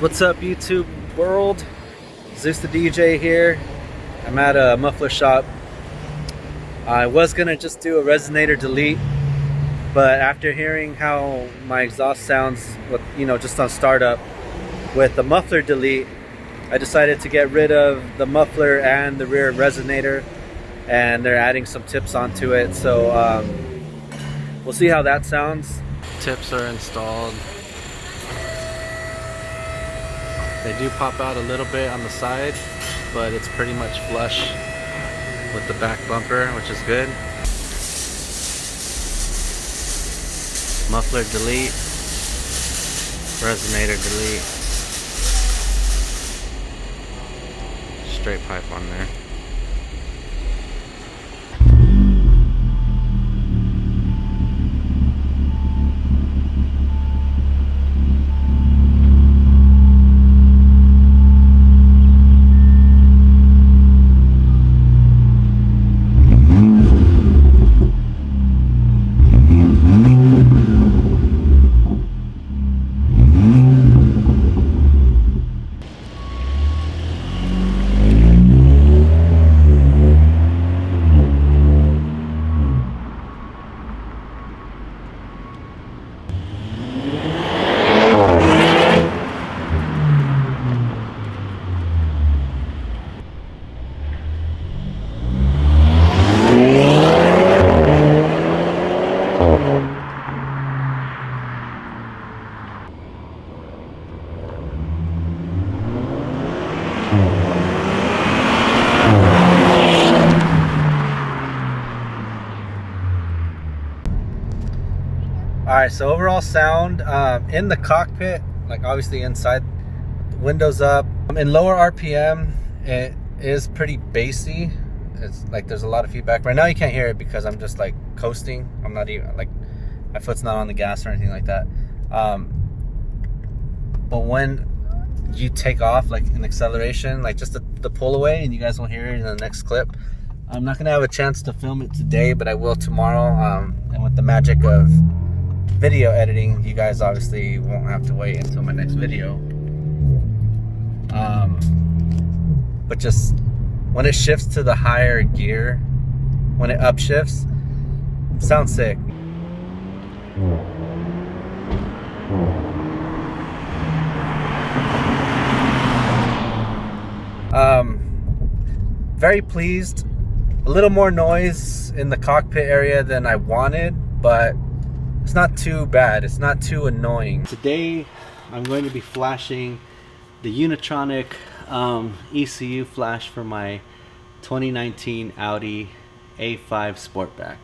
What's up, YouTube world? ZEUS the DJ here. I'm at a muffler shop. I was gonna just do a resonator delete, but after hearing how my exhaust sounds with, just on startup with the muffler delete, I decided to get rid of the muffler and the rear resonator, and they're adding some tips onto it. So we'll see how that sounds. Tips are installed. They do pop out a little bit on the side, but it's pretty much flush with the back bumper, which is good. Muffler delete, resonator delete. Straight pipe on there. Alright, so overall sound in the cockpit, like obviously inside, windows up. In lower RPM, it is pretty bassy. It's like there's a lot of feedback. Right now you can't hear it because I'm just like coasting. I'm not even, like, my foot's not on the gas or anything like that. But when you take off, like in acceleration, like just the pull away, and you guys will hear it in the next clip. I'm not gonna have a chance to film it today, but I will tomorrow. And with the magic of video editing, you guys obviously won't have to wait until my next video. But just when it shifts to the higher gear, when it upshifts, sounds sick. Very pleased. A little more noise in the cockpit area than I wanted, but it's not too bad. It's not too annoying. Today I'm going to be flashing the Unitronic ECU flash for my 2019 Audi A5 Sportback.